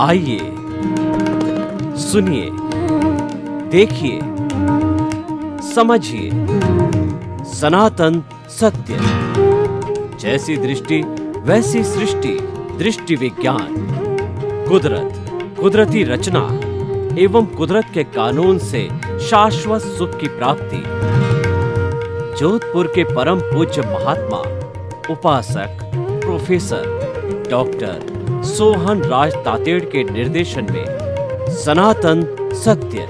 आइए, सुनिए, देखिए, समझिए सनातन सत्य। जैसी दृष्टि वैसी सृष्टि, दृष्टि विज्ञान। कुदरत, कुदरती रचना एवं कुदरत के कानून से शाश्वत सुख की प्राप्ति। जोधपुर के परम पूज्य महात्मा उपासक प्रोफेसर डॉक्टर सोहन राज तातेड़ के निर्देशन में सनातन सत्य।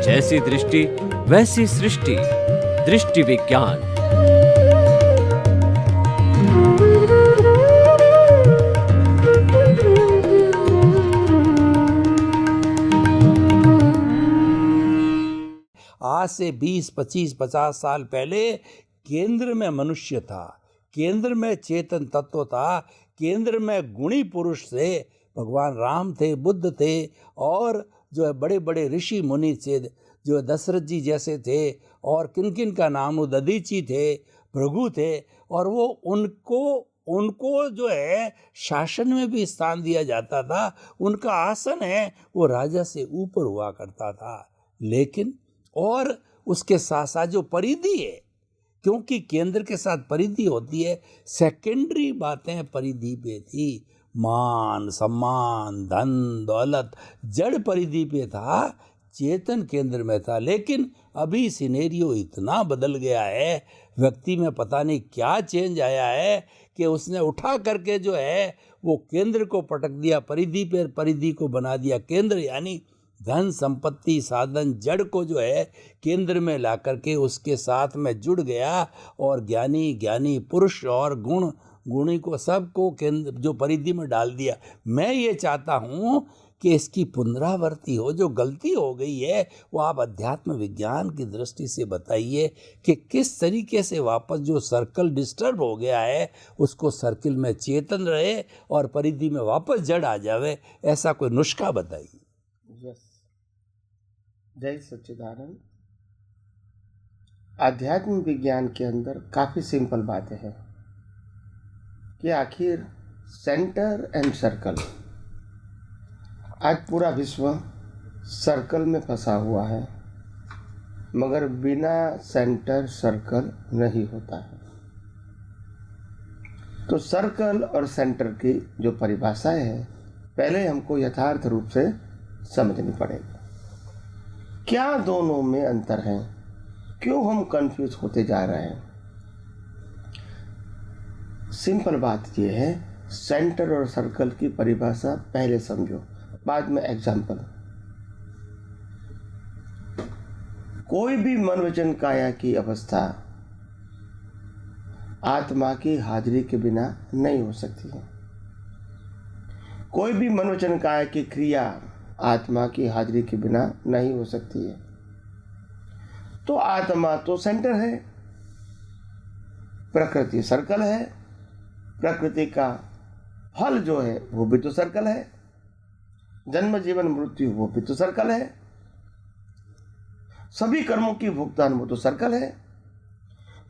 जैसी दृष्टि वैसी सृष्टि, दृष्टि विज्ञान। आज से 20, 25, 50 साल पहले केंद्र में मनुष्य था, केंद्र में चेतन तत्व था, केंद्र में गुणी पुरुष थे, भगवान राम थे, बुद्ध थे, और जो है बड़े बड़े ऋषि मुनि थे, जो दशरथ जी जैसे थे, और किन किन का नाम, दधीची थे, भृगु थे, और वो उनको जो है शासन में भी स्थान दिया जाता था। उनका आसन है वो राजा से ऊपर हुआ करता था। लेकिन और उसके साथ साथ जो परिधि है, क्योंकि केंद्र के साथ परिधि होती है, सेकेंडरी बातें परिधि पे थी। मान सम्मान धन दौलत जड़ परिधि पे था, चेतन केंद्र में था। लेकिन अभी सिनेरियो इतना बदल गया है, व्यक्ति में पता नहीं क्या चेंज आया है कि उसने उठा करके जो है वो केंद्र को पटक दिया परिधि पे, परिधि को बना दिया केंद्र। यानी धन संपत्ति साधन जड़ को जो है केंद्र में ला करके उसके साथ में जुड़ गया, और ज्ञानी पुरुष और गुणी को सबको केंद्र जो परिधि में डाल दिया। मैं ये चाहता हूँ कि इसकी पुनरावृत्ति हो। जो गलती हो गई है वो आप अध्यात्म विज्ञान की दृष्टि से बताइए कि किस तरीके से वापस जो सर्कल डिस्टर्ब हो गया है उसको सर्किल में चेतन रहे और परिधि में वापस जड़ आ जावे। ऐसा कोई नुस्खा बताइए। जय सच्चिदानंद। आध्यात्म विज्ञान के अंदर काफ़ी सिंपल बातें हैं कि आखिर सेंटर एंड सर्कल। आज पूरा विश्व सर्कल में फंसा हुआ है, मगर बिना सेंटर सर्कल नहीं होता है। तो सर्कल और सेंटर की जो परिभाषाएं है पहले हमको यथार्थ रूप से समझनी पड़ेगी। क्या दोनों में अंतर है? क्यों हम कंफ्यूज होते जा रहे हैं? सिंपल बात यह है, सेंटर और सर्कल की परिभाषा पहले समझो, बाद में एग्जाम्पल। कोई भी मन वचन काया की अवस्था आत्मा की हाजिरी के बिना नहीं हो सकती है। कोई भी मन वचन काया की क्रिया आत्मा की हाजिरी के बिना नहीं हो सकती है। तो आत्मा तो सेंटर है, प्रकृति सर्कल है, प्रकृति का फल जो है वो भी तो सर्कल है, जन्म जीवन मृत्यु वो भी तो सर्कल है, सभी कर्मों की भुगतान वो तो सर्कल है।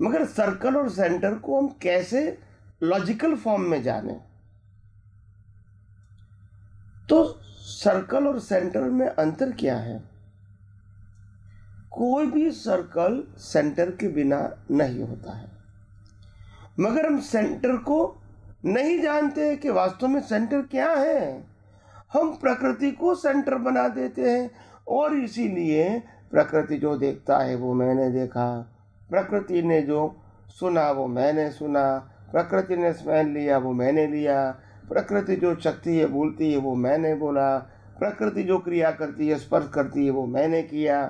मगर सर्कल और सेंटर को हम कैसे लॉजिकल फॉर्म में जाने? तो सर्कल और सेंटर में अंतर क्या है? कोई भी सर्कल सेंटर के बिना नहीं होता है, मगर हम सेंटर को नहीं जानते कि वास्तव में सेंटर क्या है। हम प्रकृति को सेंटर बना देते हैं, और इसीलिए प्रकृति जो देखता है वो मैंने देखा, प्रकृति ने जो सुना वो मैंने सुना, प्रकृति ने स्मेल लिया वो मैंने लिया, प्रकृति जो चखती है बोलती है वो मैंने बोला, प्रकृति जो क्रिया करती है स्पर्श करती है वो मैंने किया।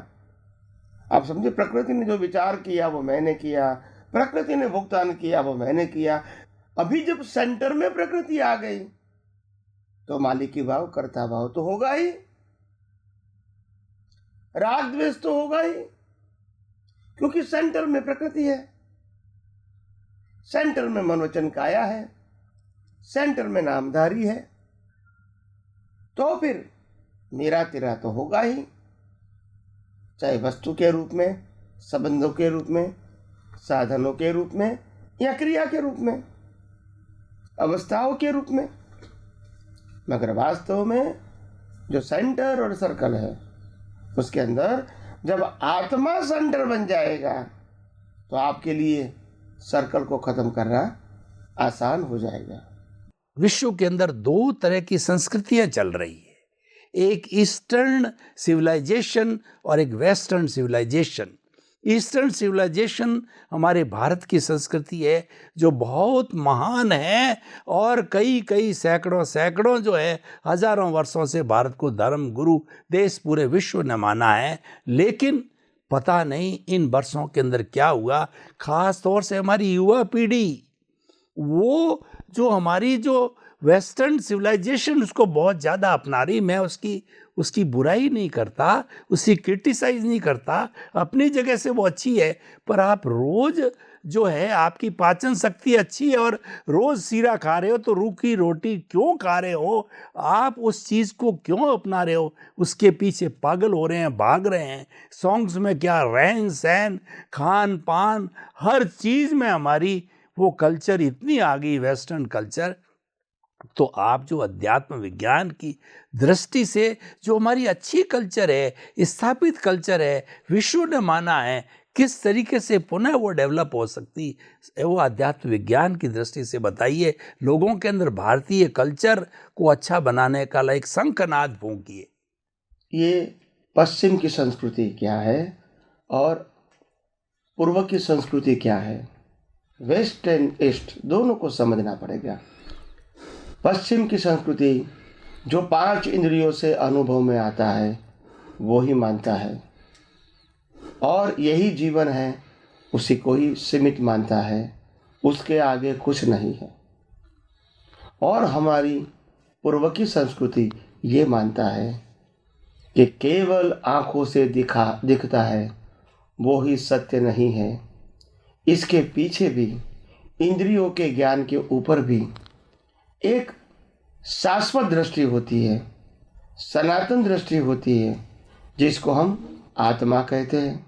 आप समझे, प्रकृति ने जो विचार किया वो मैंने किया, प्रकृति ने भुगतान किया वो मैंने किया। अभी जब सेंटर में प्रकृति आ गई तो मालिकी भाव कर्ता भाव तो होगा ही, राग द्वेष तो होगा ही, क्योंकि सेंटर में प्रकृति है, सेंटर में मनोवचन काया है, सेंटर में नामधारी है। तो फिर मेरा तेरा तो होगा ही, चाहे वस्तु के रूप में, संबंधों के रूप में, साधनों के रूप में, या क्रिया के रूप में, अवस्थाओं के रूप में। मगर वास्तव में जो सेंटर और सर्कल है उसके अंदर जब आत्मा सेंटर बन जाएगा तो आपके लिए सर्कल को खत्म करना आसान हो जाएगा। विश्व के अंदर दो तरह की संस्कृतियां चल रही है, एक ईस्टर्न सिविलाइजेशन और एक वेस्टर्न सिविलाइजेशन। ईस्टर्न सिविलाइजेशन हमारे भारत की संस्कृति है जो बहुत महान है और कई कई सैकड़ों जो है हजारों वर्षों से भारत को धर्म गुरु देश पूरे विश्व ने माना है। लेकिन पता नहीं इन वर्षों के अंदर क्या हुआ, खास तौर से हमारी युवा पीढ़ी वो जो हमारी जो वेस्टर्न सिविलाइजेशन उसको बहुत ज़्यादा अपना रही। मैं उसकी बुराई नहीं करता, उसकी क्रिटिसाइज नहीं करता, अपनी जगह से वो अच्छी है। पर आप रोज़ जो है आपकी पाचन शक्ति अच्छी है और रोज़ सीरा खा रहे हो तो रूखी रोटी क्यों खा रहे हो, आप उस चीज़ को क्यों अपना रहे हो, उसके पीछे पागल हो रहे हैं, भाग रहे हैं। सॉन्ग्स में क्या रहन सहन खान पान हर चीज़ में हमारी वो कल्चर इतनी आ गई, वेस्टर्न कल्चर। तो आप जो अध्यात्म विज्ञान की दृष्टि से जो हमारी अच्छी कल्चर है, स्थापित कल्चर है, विश्व ने माना है, किस तरीके से पुनः वो डेवलप हो सकती है, वो अध्यात्म विज्ञान की दृष्टि से बताइए। लोगों के अंदर भारतीय कल्चर को अच्छा बनाने का एक शंखनाद फूंकिए। ये पश्चिम की संस्कृति क्या है और पूर्व की संस्कृति क्या है, वेस्ट एंड ईस्ट दोनों को समझना पड़ेगा। पश्चिम की संस्कृति जो 5 इंद्रियों से अनुभव में आता है वो ही मानता है और यही जीवन है, उसी को ही सीमित मानता है, उसके आगे कुछ नहीं है। और हमारी पूर्व की संस्कृति ये मानता है कि केवल आँखों से दिखता है वो ही सत्य नहीं है, इसके पीछे भी इंद्रियों के ज्ञान के ऊपर भी एक शाश्वत दृष्टि होती है, सनातन दृष्टि होती है, जिसको हम आत्मा कहते हैं।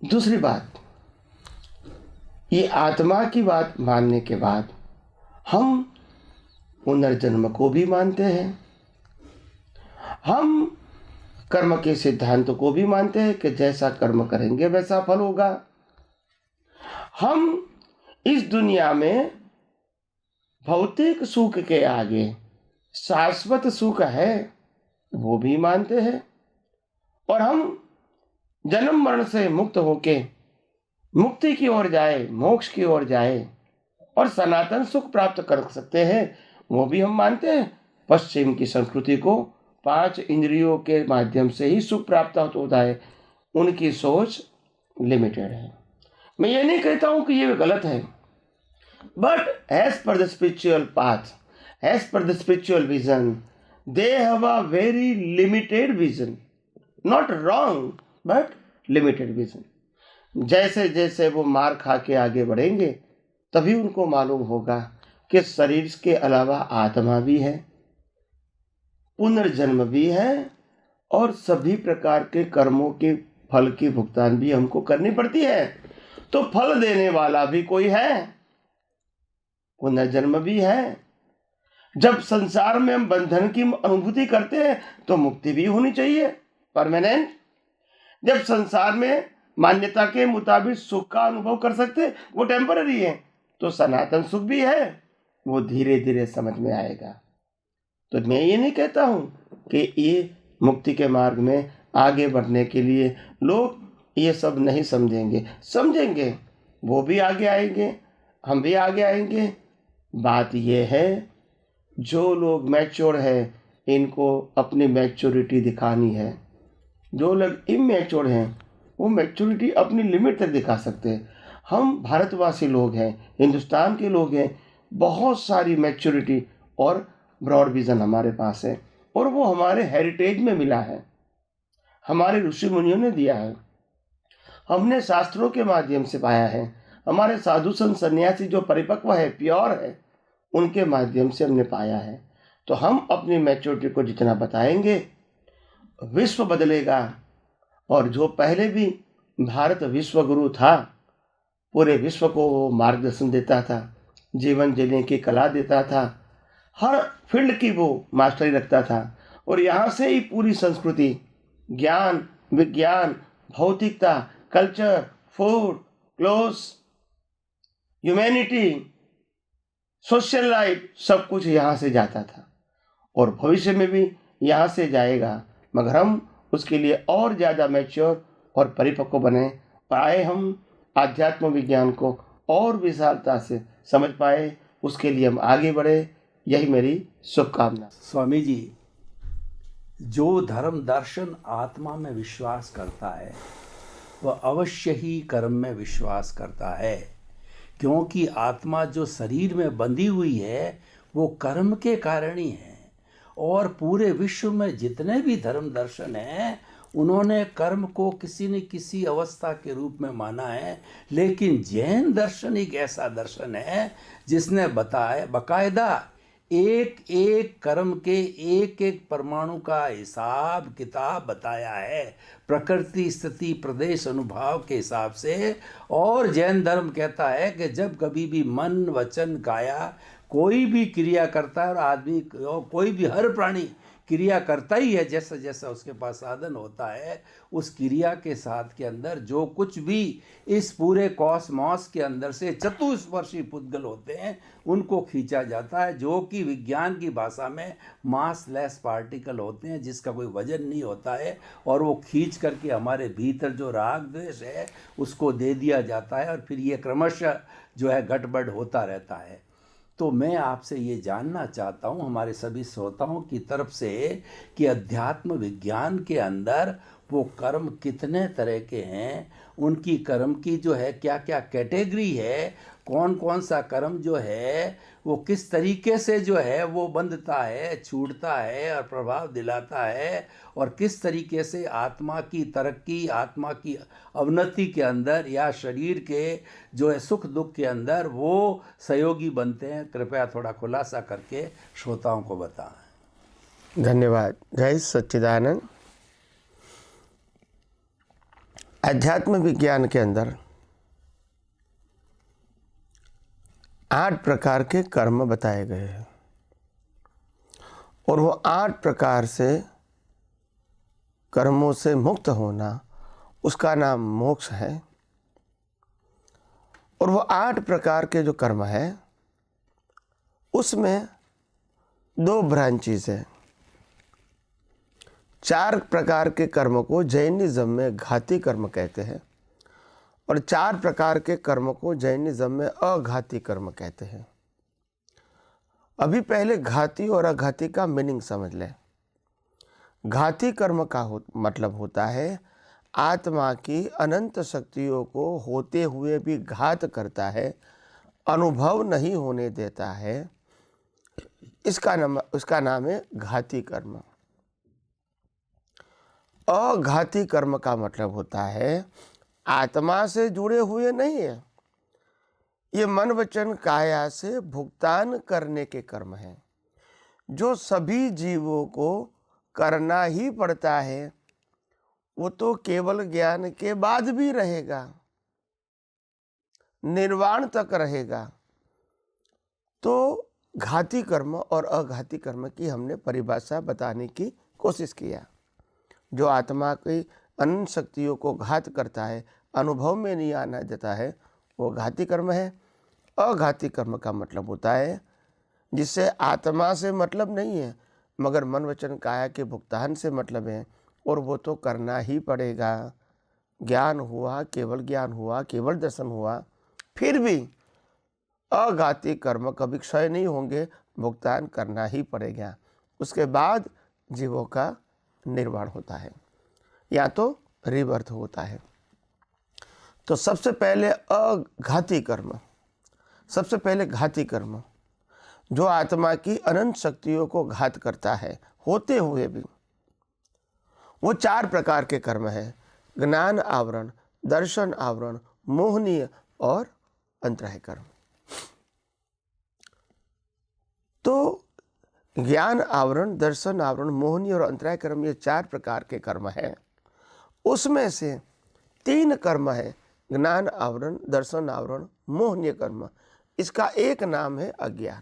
दूसरी बात, ये आत्मा की बात मानने के बाद हम पुनर्जन्म को भी मानते हैं, हम कर्म के सिद्धांत को भी मानते हैं कि जैसा कर्म करेंगे वैसा फल होगा। हम इस दुनिया में भौतिक सुख के आगे शाश्वत सुख है वो भी मानते हैं और हम जन्म मरण से मुक्त होके मुक्ति की ओर जाए, मोक्ष की ओर जाए और सनातन सुख प्राप्त कर सकते हैं वो भी हम मानते हैं। पश्चिम की संस्कृति को 5 इंद्रियों के माध्यम से ही सुख प्राप्त होता है, उनकी सोच लिमिटेड है। मैं ये नहीं कहता हूं कि ये गलत है, but as per the spiritual path, as per the spiritual vision, they have a very limited vision, not wrong but limited vision. जैसे जैसे वो मार खा के आगे बढ़ेंगे तभी उनको मालूम होगा कि शरीर के अलावा आत्मा भी है, पुनर्जन्म भी है और सभी प्रकार के कर्मों के फल की भुगतान भी हमको करनी पड़ती है। तो फल देने वाला भी कोई है, पुनर्जन्म भी है। जब संसार में हम बंधन की अनुभूति करते हैं तो मुक्ति भी होनी चाहिए, परमानेंट। जब संसार में मान्यता के मुताबिक सुख का अनुभव कर सकते वो टेम्पररी है, तो सनातन सुख भी है, वो धीरे धीरे समझ में आएगा। तो मैं ये नहीं कहता हूं कि ये मुक्ति के मार्ग में आगे बढ़ने के लिए लोग ये सब नहीं समझेंगे, वो भी आगे आएंगे, हम भी आगे आएंगे। बात ये है जो लोग मैच्योर है इनको अपनी मैच्योरिटी दिखानी है, जो लोग इमैच्योर हैं वो मैच्योरिटी अपनी लिमिट तक दिखा सकते हैं। हम भारतवासी लोग हैं, हिंदुस्तान के लोग हैं, बहुत सारी मैच्योरिटी और ब्रॉड विजन हमारे पास है और वो हमारे हेरिटेज में मिला है, हमारे ऋषि मुनियों ने दिया है, हमने शास्त्रों के माध्यम से पाया है, हमारे साधु संत सन्यासी जो परिपक्व है, प्योर है, उनके माध्यम से हमने पाया है। तो हम अपनी मैच्योरिटी को जितना बताएंगे विश्व बदलेगा। और जो पहले भी भारत विश्व गुरु था, पूरे विश्व को वो मार्गदर्शन देता था, जीवन जीने की कला देता था, हर फील्ड की वो मास्टरी रखता था और यहाँ से ही पूरी संस्कृति, ज्ञान, विज्ञान, भौतिकता, culture, food, clothes, humanity, social life, सब कुछ यहाँ से जाता था और भविष्य में भी यहाँ से जाएगा, मगर हम उसके लिए और ज़्यादा मैच्योर और परिपक्व बने पाए, हम आध्यात्म विज्ञान को और विशालता से समझ पाए, उसके लिए हम आगे बढ़े, यही मेरी शुभकामना। स्वामी जी, जो धर्म दर्शन आत्मा में विश्वास करता है वह अवश्य ही कर्म में विश्वास करता है, क्योंकि आत्मा जो शरीर में बंधी हुई है वो कर्म के कारण ही है। और पूरे विश्व में जितने भी धर्म दर्शन हैं उन्होंने कर्म को किसी न किसी अवस्था के रूप में माना है, लेकिन जैन दर्शन एक ऐसा दर्शन है जिसने बताया बाकायदा एक एक कर्म के एक एक परमाणु का हिसाब किताब बताया है, प्रकृति, स्थिति, प्रदेश, अनुभाव के हिसाब से। और जैन धर्म कहता है कि जब कभी भी मन, वचन, काया कोई भी क्रिया करता है, और आदमी कोई भी हर प्राणी क्रिया करता ही है, जैसा जैसा उसके पास साधन होता है, उस क्रिया के साथ के अंदर जो कुछ भी इस पूरे कॉस्मॉस के अंदर से चतुस्पर्शी पुद्गल होते हैं उनको खींचा जाता है, जो कि विज्ञान की भाषा में मास लेस पार्टिकल होते हैं, जिसका कोई वजन नहीं होता है, और वो खींच करके हमारे भीतर जो राग द्वेष है उसको दे दिया जाता है, और फिर ये क्रमशः जो है गड़बड़ होता रहता है। तो मैं आपसे ये जानना चाहता हूँ हमारे सभी श्रोताओं की तरफ से कि अध्यात्म विज्ञान के अंदर वो कर्म कितने तरह के हैं, उनकी कर्म की जो है क्या क्या कैटेगरी है, कौन कौन सा कर्म जो है वो किस तरीके से जो है वो बंधता है, छूटता है और प्रभाव दिलाता है, और किस तरीके से आत्मा की तरक्की, आत्मा की अवनति के अंदर या शरीर के जो है सुख दुख के अंदर वो सहयोगी बनते हैं। कृपया थोड़ा खुलासा करके श्रोताओं को बताएं। धन्यवाद। जय सच्चिदानंद। अध्यात्म विज्ञान के अंदर 8 प्रकार के कर्म बताए गए हैं, और वो 8 प्रकार से कर्मों से मुक्त होना उसका नाम मोक्ष है। और वो 8 प्रकार के जो कर्म है उसमें 2 ब्रांचेस है। 4 प्रकार के कर्म को जैनिज्म में घाती कर्म कहते हैं, और 4 प्रकार के कर्म को जैनिज्म में अघाती कर्म कहते हैं। अभी पहले घाती और अघाती का मीनिंग समझ लें। घाती कर्म का मतलब होता है आत्मा की अनंत शक्तियों को होते हुए भी घात करता है, अनुभव नहीं होने देता है, उसका नाम है घाती कर्म। अघाती कर्म का मतलब होता है आत्मा से जुड़े हुए नहीं है, ये मन वचन काया से भुगतान करने के कर्म हैं, जो सभी जीवों को करना ही पड़ता है। वो तो केवल ज्ञान के बाद भी रहेगा, निर्वाण तक रहेगा। तो घाती कर्म और अघाती कर्म की हमने परिभाषा बताने की कोशिश किया। जो आत्मा की अनंत शक्तियों को घात करता है, अनुभव में नहीं आना देता है, वो घाती कर्म है। अघाती कर्म का मतलब होता है जिससे आत्मा से मतलब नहीं है, मगर मन वचन काया के भुगतान से मतलब है, और वो तो करना ही पड़ेगा। ज्ञान हुआ, केवल ज्ञान हुआ, केवल दर्शन हुआ, फिर भी अघाती कर्म कभी क्षय नहीं होंगे, भुगतान करना ही पड़ेगा। उसके बाद जीवों का निर्वाण होता है, या तो रिबर्थ होता है। तो सबसे पहले अघाती कर्म, सबसे पहले घाती कर्म जो आत्मा की अनंत शक्तियों को घात करता है होते हुए भी, वो 4 प्रकार के कर्म है। ज्ञान आवरण, दर्शन आवरण, मोहनीय और अंतराय कर्म। तो ज्ञान आवरण, दर्शन आवरण, मोहनीय और अंतराय कर्म, ये 4 प्रकार के कर्म हैं। उसमें से 3 कर्म है ज्ञान आवरण, दर्शन आवरण, मोहनीय कर्म। इसका एक नाम है अज्ञान।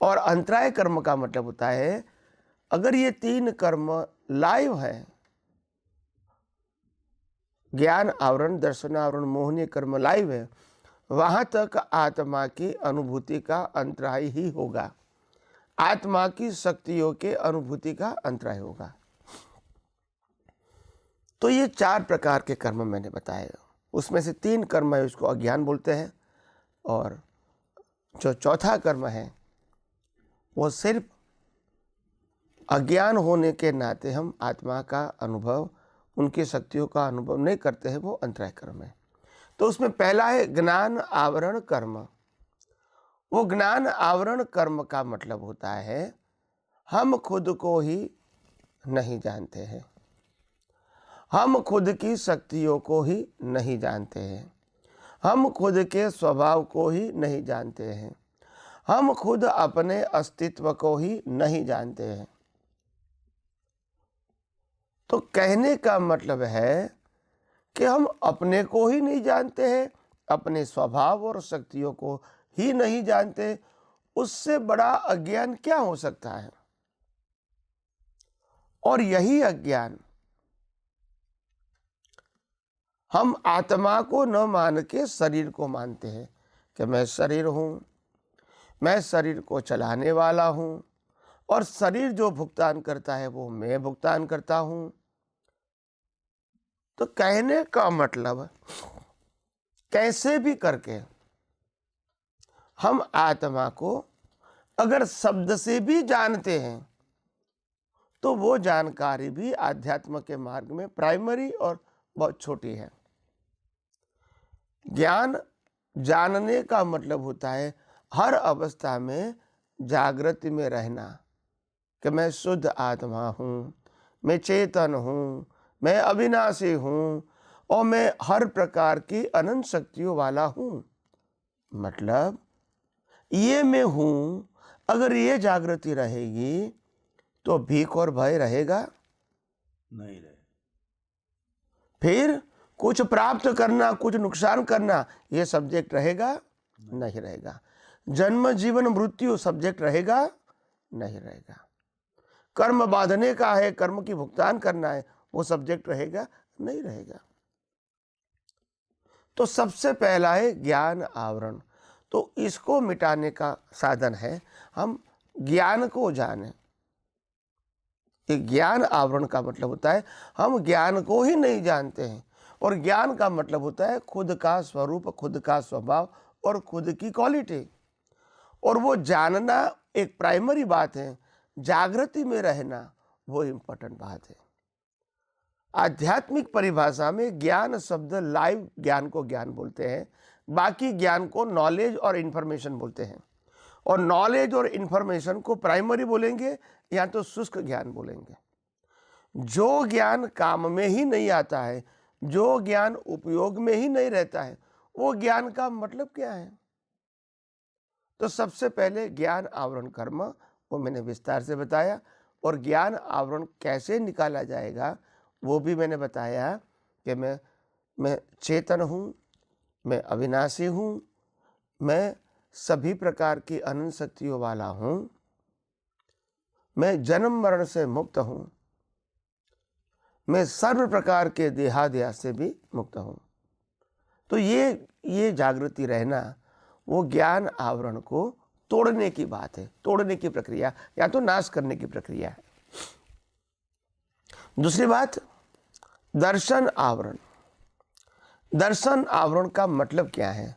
और अंतराय कर्म का मतलब होता है अगर ये 3 कर्म लाइव है, ज्ञान आवरण, दर्शन आवरण, मोहनीय कर्म लाइव है, वहां तक आत्मा की अनुभूति का अंतराय ही होगा, आत्मा की शक्तियों के अनुभूति का अंतराय होगा। तो ये 4 प्रकार के कर्म मैंने बताए, उसमें से 3 कर्म है उसको अज्ञान बोलते हैं, और जो चौथा कर्म है वो सिर्फ अज्ञान होने के नाते हम आत्मा का अनुभव, उनकी शक्तियों का अनुभव नहीं करते हैं, वो अंतराय कर्म है। तो उसमें पहला है ज्ञान आवरण कर्म। वो ज्ञान आवरण कर्म का मतलब होता है हम खुद को ही नहीं जानते हैं, हम खुद की शक्तियों को ही नहीं जानते हैं, हम खुद के स्वभाव को ही नहीं जानते हैं, हम खुद अपने अस्तित्व को ही नहीं जानते हैं। तो कहने का मतलब है कि हम अपने को ही नहीं जानते हैं, अपने स्वभाव और शक्तियों को ही नहीं जानते, उससे बड़ा अज्ञान क्या हो सकता है। और यही अज्ञान हम आत्मा को न मान के शरीर को मानते हैं कि मैं शरीर हूं, मैं शरीर को चलाने वाला हूं, और शरीर जो भुगतान करता है वो मैं भुगतान करता हूं। तो कहने का मतलब कैसे भी करके हम आत्मा को अगर शब्द से भी जानते हैं तो वो जानकारी भी आध्यात्म के मार्ग में प्राइमरी और बहुत छोटी है। ज्ञान जानने का मतलब होता है हर अवस्था में जागृति में रहना कि मैं शुद्ध आत्मा हूँ, मैं चेतन हूँ, मैं अविनाशी हूँ, और मैं हर प्रकार की अनंत शक्तियों वाला हूँ। मतलब ये मैं हूँ, अगर ये जागृति रहेगी तो भीख और भय रहेगा नहीं रहे। फिर कुछ प्राप्त करना, कुछ नुकसान करना, ये सब्जेक्ट रहेगा नहीं रहेगा। जन्म जीवन मृत्यु सब्जेक्ट रहेगा नहीं रहेगा। कर्म बांधने का है, कर्म की भुगतान करना है, वो सब्जेक्ट रहेगा नहीं रहेगा। तो सबसे पहला है ज्ञान आवरण। तो इसको मिटाने का साधन है हम ज्ञान को जानें। ये ज्ञान आवरण का मतलब होता है हम ज्ञान को ही नहीं जानते हैं, और ज्ञान का मतलब होता है खुद का स्वरूप, खुद का स्वभाव और खुद की क्वालिटी। और वो जानना एक प्राइमरी बात है, जागृति में रहना वो इम्पोर्टेंट बात है। आध्यात्मिक परिभाषा में ज्ञान शब्द लाइव ज्ञान को ज्ञान बोलते हैं, बाकी ज्ञान को नॉलेज और इन्फॉर्मेशन बोलते हैं। और नॉलेज और इन्फॉर्मेशन को प्राइमरी बोलेंगे या तो शुष्क ज्ञान बोलेंगे। जो ज्ञान काम में ही नहीं आता है, जो ज्ञान उपयोग में ही नहीं रहता है, वो ज्ञान का मतलब क्या है। तो सबसे पहले ज्ञान आवरण कर्म वो मैंने विस्तार से बताया, और ज्ञान आवरण कैसे निकाला जाएगा वो भी मैंने बताया कि मैं चेतन हूँ, मैं अविनाशी हूँ, मैं सभी प्रकार की अनंत शक्तियों वाला हूँ, मैं जन्म मरण से मुक्त हूँ, मैं सर्व प्रकार के देहाध्यास से भी मुक्त हूँ। तो ये जागृति रहना वो ज्ञान आवरण को तोड़ने की बात है, तोड़ने की प्रक्रिया या तो नाश करने की प्रक्रिया है। दूसरी बात दर्शन आवरण। दर्शन आवरण का मतलब क्या है।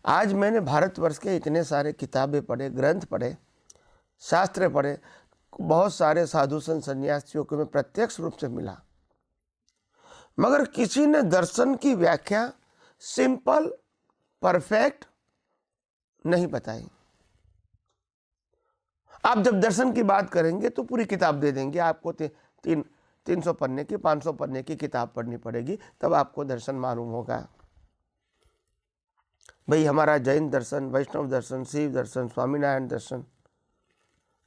आज मैंने भारतवर्ष के इतने सारे किताबें पढ़े, ग्रंथ पढ़े, शास्त्र पढ़े, बहुत सारे साधु संत सन्यासियों को मैं प्रत्यक्ष रूप से मिला, मगर किसी ने दर्शन की व्याख्या सिंपल परफेक्ट नहीं बताई। आप जब दर्शन की बात करेंगे तो पूरी किताब दे देंगे आपको, 300 पन्ने की, 500 पन्ने की किताब पढ़नी पड़ेगी, तब आपको दर्शन मालूम होगा। भाई हमारा जैन दर्शन, वैष्णव दर्शन, शिव दर्शन, स्वामीनारायण दर्शन,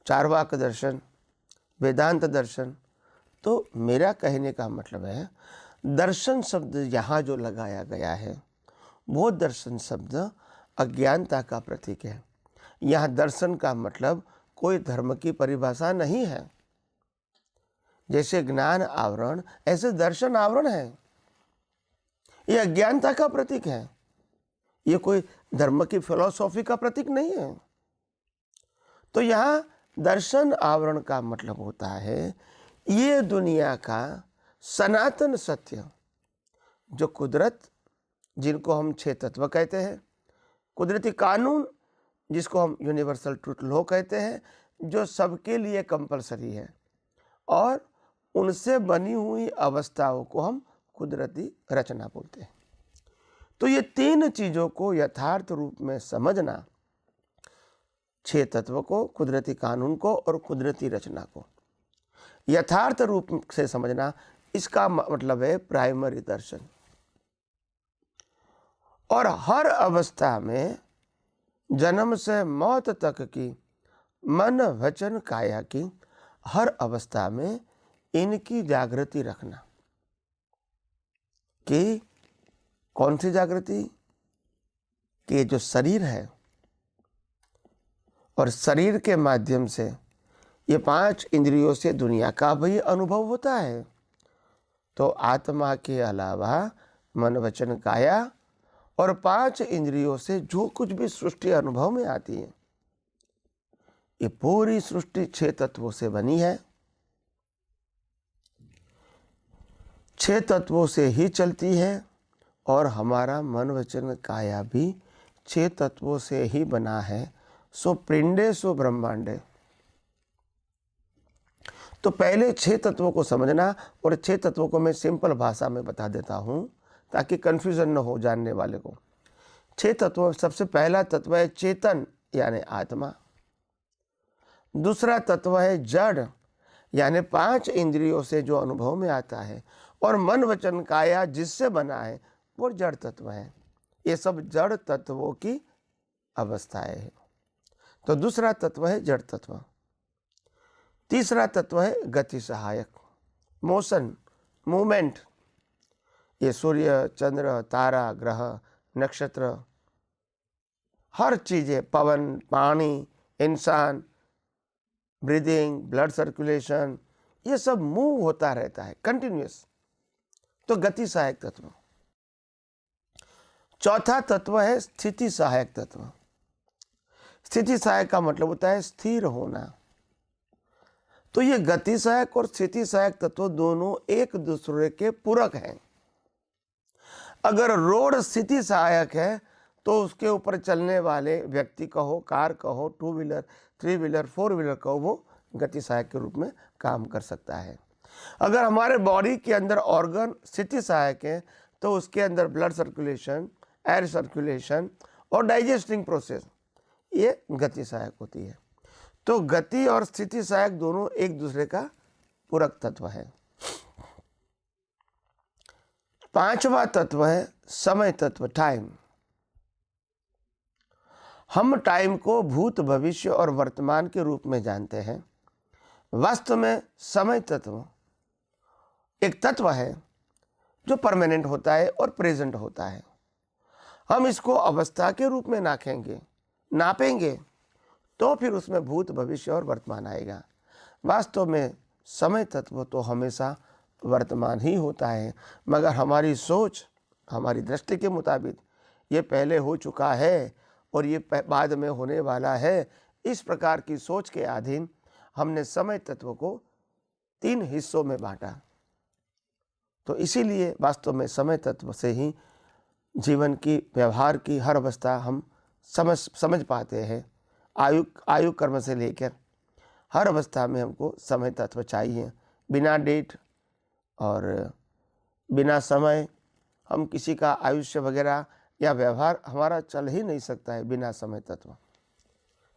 चारवाक दर्शन, वेदांत दर्शन। तो मेरा कहने का मतलब है दर्शन शब्द यहाँ जो लगाया गया है वो दर्शन शब्द अज्ञानता का प्रतीक है। यहाँ दर्शन का मतलब कोई धर्म की परिभाषा नहीं है। जैसे ज्ञान आवरण ऐसे दर्शन आवरण है। ये अज्ञानता का प्रतीक है, ये कोई धर्म की फिलॉसफी का प्रतीक नहीं है। तो यहाँ दर्शन आवरण का मतलब होता है ये दुनिया का सनातन सत्य, जो कुदरत, जिनको हम 6 तत्व कहते हैं, कुदरती कानून जिसको हम यूनिवर्सल ट्रूथ लॉ कहते हैं, जो सबके लिए कंपलसरी है, और उनसे बनी हुई अवस्थाओं को हम कुदरती रचना बोलते हैं। तो ये 3 चीज़ों को यथार्थ रूप में समझना, 6 तत्व को, कुदरती कानून को और कुदरती रचना को यथार्थ रूप से समझना, इसका मतलब है प्राइमरी दर्शन। और हर अवस्था में, जन्म से मौत तक की, मन वचन काया की हर अवस्था में इनकी जागृति रखना। कि कौन सी जागृति? कि जो शरीर है, और शरीर के माध्यम से ये 5 इंद्रियों से दुनिया का भी अनुभव होता है। तो आत्मा के अलावा मन वचन काया और 5 इंद्रियों से जो कुछ भी सृष्टि अनुभव में आती है, ये पूरी सृष्टि 6 तत्वों से बनी है। 6 तत्वों से ही चलती है, और हमारा मन वचन काया भी 6 तत्वों से ही बना है। सो पिंडे सो ब्रह्मांडे। तो पहले 6 तत्वों को समझना, और 6 तत्वों को मैं सिंपल भाषा में बता देता हूँ ताकि कन्फ्यूजन न हो जानने वाले को। 6 तत्वों, सबसे पहला तत्व है चेतन यानी आत्मा। दूसरा तत्व है जड़ यानी 5 इंद्रियों से जो अनुभव में आता है, और मन वचन काया जिससे बना है वो जड़ तत्व है। ये सब जड़ तत्वों की अवस्थाएं हैं। तो दूसरा तत्व है जड़ तत्व। तीसरा तत्व है गति सहायक, मोशन, मूवमेंट। ये सूर्य, चंद्र, तारा, ग्रह, नक्षत्र, हर चीज़ें, पवन, पानी, इंसान, ब्रीदिंग, ब्लड सर्कुलेशन, ये सब मूव होता रहता है कंटिन्यूअस। तो गति सहायक तत्व। चौथा तत्व है स्थिति सहायक तत्व। स्थिति सहायक का मतलब होता है स्थिर होना। तो ये गति सहायक और स्थिति सहायक तत्व दोनों एक दूसरे के पूरक हैं। अगर रोड स्थिति सहायक है तो उसके ऊपर चलने वाले व्यक्ति कहो, कार कहो, 2 व्हीलर, 3 व्हीलर, 4 व्हीलर कहो, वो गति सहायक के रूप में काम कर सकता है। अगर हमारे बॉडी के अंदर ऑर्गन स्थिति सहायक है तो उसके अंदर ब्लड सर्कुलेशन, एयर सर्कुलेशन और डाइजेस्टिंग प्रोसेस, ये गति सहायक होती है। तो गति और स्थिति सहायक दोनों एक दूसरे का पूरक तत्व है। 5वां तत्व है समय तत्व, टाइम। हम टाइम को भूत, भविष्य और वर्तमान के रूप में जानते हैं। वास्तव में समय तत्व एक तत्व है जो परमानेंट होता है और प्रेजेंट होता है। हम इसको अवस्था के रूप में नापेंगे तो फिर उसमें भूत, भविष्य और वर्तमान आएगा। वास्तव में समय तत्व तो हमेशा वर्तमान ही होता है, मगर हमारी सोच, हमारी दृष्टि के मुताबिक ये पहले हो चुका है और ये बाद में होने वाला है। इस प्रकार की सोच के अधीन हमने समय तत्व को 3 हिस्सों में बांटा। तो इसीलिए वास्तव में समय तत्व से ही जीवन की, व्यवहार की हर अवस्था हम समझ पाते हैं। आयु कर्म से लेकर हर अवस्था में हमको समय तत्व चाहिए। बिना डेट और बिना समय हम किसी का आयुष्य वगैरह या व्यवहार हमारा चल ही नहीं सकता है बिना समय तत्व।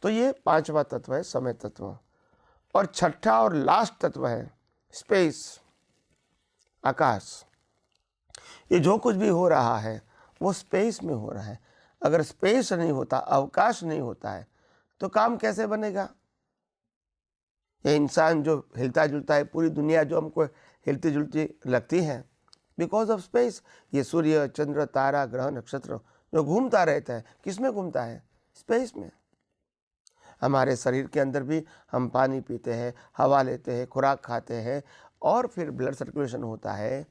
तो ये 5वां तत्व है समय तत्व। और 6ठा और लास्ट तत्व है स्पेस, आकाश। ये जो कुछ भी हो रहा है वो स्पेस में हो रहा है। अगर स्पेस नहीं होता, अवकाश नहीं होता है, तो काम कैसे बनेगा? ये इंसान जो हिलता जुलता है, पूरी दुनिया जो हमको हिलती जुलती लगती है, बिकॉज ऑफ स्पेस। ये सूर्य, चंद्र, तारा, ग्रह, नक्षत्र जो घूमता रहता है, किस में घूमता है? स्पेस में। हमारे शरीर के अंदर भी हम पानी पीते हैं, हवा लेते हैं, खुराक खाते हैं और फिर ब्लड सर्कुलेशन होता है।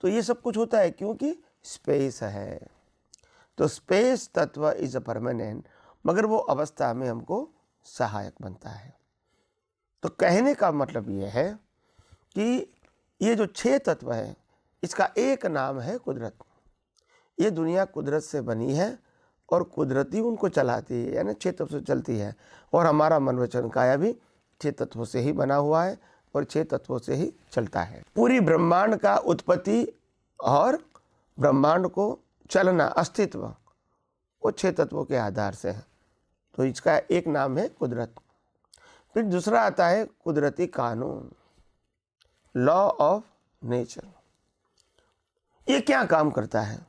तो ये सब कुछ होता है क्योंकि स्पेस है। तो स्पेस तत्व इज अ परमानेंट, मगर वो अवस्था में हमको सहायक बनता है। तो कहने का मतलब ये है कि ये जो 6 तत्व है, इसका एक नाम है कुदरत। ये दुनिया कुदरत से बनी है और कुदरत ही उनको चलाती है, यानी 6 तत्व से चलती है। और हमारा मन वचन काया भी 6 तत्वों से ही बना हुआ है और 6 तत्वों से ही चलता है। पूरी ब्रह्मांड का उत्पत्ति और ब्रह्मांड को चलना, अस्तित्व, वो 6 तत्वों के आधार से है। तो इसका एक नाम है कुदरत। फिर दूसरा आता है कुदरती कानून, लॉ ऑफ नेचर। ये क्या काम करता है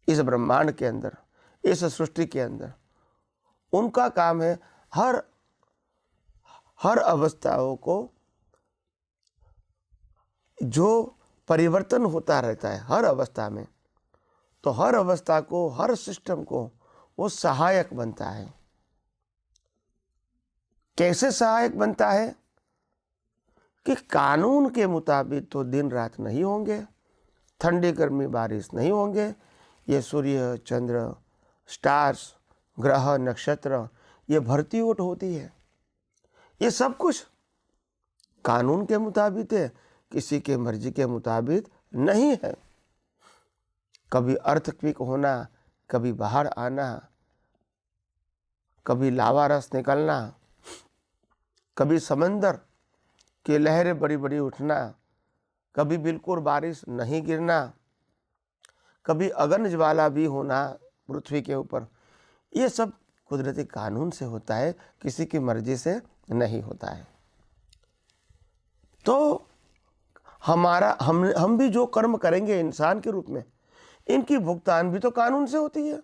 इस ब्रह्मांड के अंदर, इस सृष्टि के अंदर? उनका काम है हर अवस्थाओं को जो परिवर्तन होता रहता है हर अवस्था में, तो हर अवस्था को, हर सिस्टम को वो सहायक बनता है। कैसे सहायक बनता है? कि कानून के मुताबिक तो दिन रात नहीं होंगे, ठंडी गर्मी बारिश नहीं होंगे, ये सूर्य चंद्र स्टार्स ग्रह नक्षत्र ये भरती ओट होती है, ये सब कुछ कानून के मुताबिक है, किसी के मर्जी के मुताबिक नहीं है। कभी अर्थक्वेक होना, कभी बाहर आना, कभी लावा रस निकलना, कभी समंदर की लहरें बड़ी बड़ी उठना, कभी बिल्कुल बारिश नहीं गिरना, कभी अग्नि ज्वाला भी होना पृथ्वी के ऊपर, ये सब कुदरती कानून से होता है, किसी की मर्जी से नहीं होता है। तो हम भी जो कर्म करेंगे इंसान के रूप में, इनकी भुगतान भी तो कानून से होती है।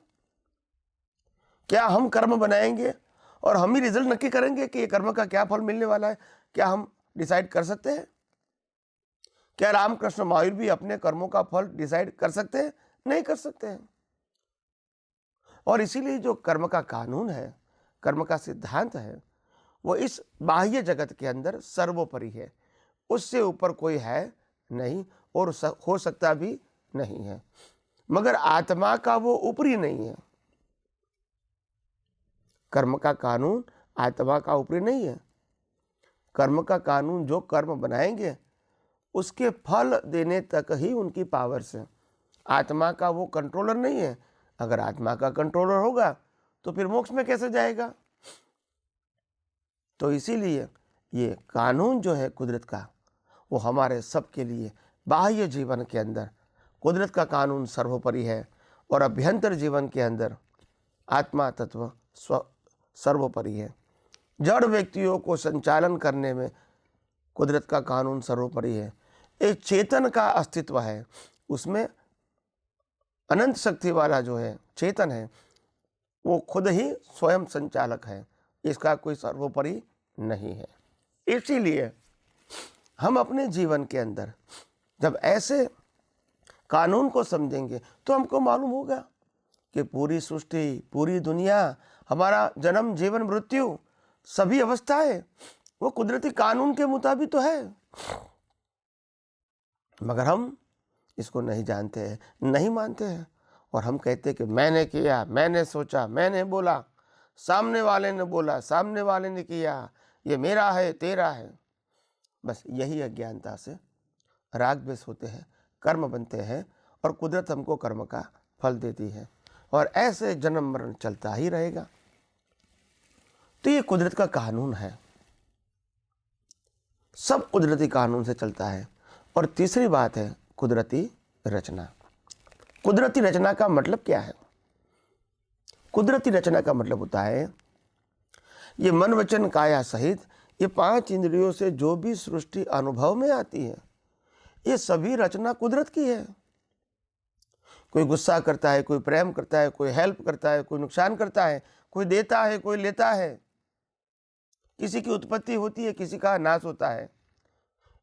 क्या हम कर्म बनाएंगे और हम ही रिजल्ट नक्की करेंगे कि ये कर्म का क्या फल मिलने वाला है? क्या हम डिसाइड कर सकते हैं? क्या रामकृष्ण महावीर भी अपने कर्मों का फल डिसाइड कर सकते हैं? नहीं कर सकते हैं। और इसीलिए जो कर्म का कानून है, कर्म का सिद्धांत है, वो इस बाह्य जगत के अंदर सर्वोपरि है, उससे ऊपर कोई है नहीं और हो सकता भी नहीं है। मगर आत्मा का वो ऊपरी नहीं है। कर्म का कानून आत्मा का ऊपरी नहीं है। कर्म का कानून जो कर्म बनाएंगे उसके फल देने तक ही उनकी पावर से, आत्मा का वो कंट्रोलर नहीं है। अगर आत्मा का कंट्रोलर होगा तो फिर मोक्ष में कैसे जाएगा? तो इसीलिए ये कानून जो है कुदरत का, वो हमारे सबके लिए बाह्य जीवन के अंदर कुदरत का कानून सर्वोपरि है और अभ्यंतर जीवन के अंदर आत्मा तत्व सर्वोपरि है। जड़ व्यक्तियों को संचालन करने में कुदरत का कानून सर्वोपरि है। एक चेतन का अस्तित्व है, उसमें अनंत शक्ति वाला जो है चेतन है, वो खुद ही स्वयं संचालक है, इसका कोई सर्वोपरि नहीं है। इसीलिए हम अपने जीवन के अंदर जब ऐसे कानून को समझेंगे तो हमको मालूम होगा कि पूरी सृष्टि, पूरी दुनिया, हमारा जन्म, जीवन, मृत्यु, सभी अवस्थाएं वो कुदरती कानून के मुताबिक तो है। मगर हम इसको नहीं जानते हैं, नहीं मानते हैं और हम कहते हैं कि मैंने किया, मैंने सोचा, मैंने बोला, सामने वाले ने बोला, सामने वाले ने किया, ये मेरा है, तेरा है। बस यही अज्ञानता से राग द्वेष होते हैं, कर्म बनते हैं और कुदरत हमको कर्म का फल देती है और ऐसे जन्म मरण चलता ही रहेगा। तो ये कुदरत का कानून है, सब कुदरती कानून से चलता है। और तीसरी बात है कुदरती रचना। कुदरती रचना का मतलब क्या है? कुदरती रचना का मतलब होता है ये मन वचन काया सहित ये 5 इंद्रियों से जो भी सृष्टि अनुभव में आती है, ये सभी रचना कुदरत की है। कोई गुस्सा करता है, कोई प्रेम करता है, कोई हेल्प करता है, कोई नुकसान करता है, कोई देता है, कोई लेता है, किसी की उत्पत्ति होती है, किसी का नाश होता है।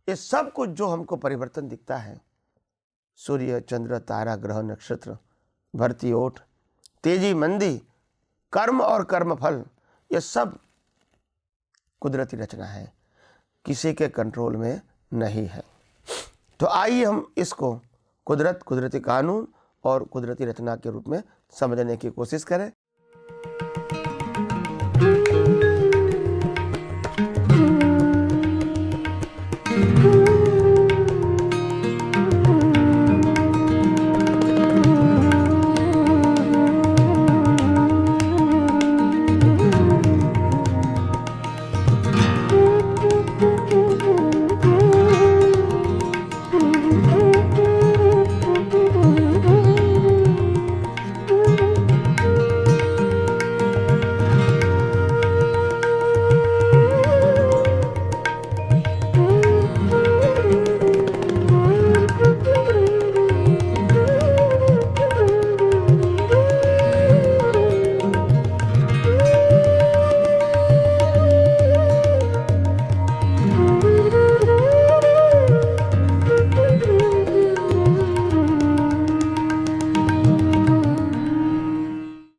ये सब कुछ जो हमको परिवर्तन दिखता है, सूर्य चंद्र तारा ग्रह नक्षत्र, भरती ओट, तेजी मंदी, कर्म और कर्म फल, ये सब कुदरती रचना है, किसी के कंट्रोल में नहीं है। तो आइए हम इसको कुदरत, कुदरती कानून और कुदरती रचना के रूप में समझने की कोशिश करें।